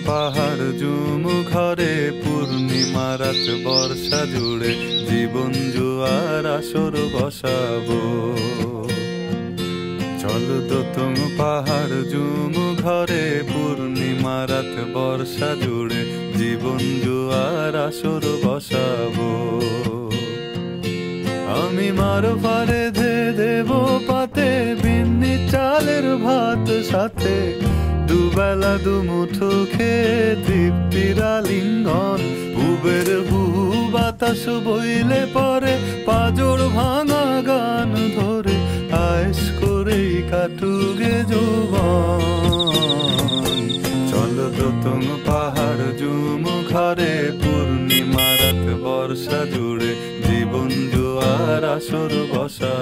পাহাড় জুম ঘরে পূর্ণিমা রাত বর্ষা জুড়ে জীবন জুয়ার আসর বসাবো। চল দোতং পাহাড় জুম ঘরে পূর্ণিমা রাত বর্ষা জুড়ে জীবন জুয়ার আসর বসাবো। আমি মারো পারে ধে দেব পাতে বিন্নি চালের ভাত সাথে দুবেলা দুমুঠো খেয়ে তৃপ্তির আলিঙ্গন। পুবের বুহু বাতাস বইলে পরে পাজর ভাঙা গান ধরে আয়েস করেই কাটুগে যৌবন। চল দোতং পাহাড় জুম ঘরে পূর্ণিমা রাত বর্ষা জুড়ে জীবন জুয়ার আসর বসা।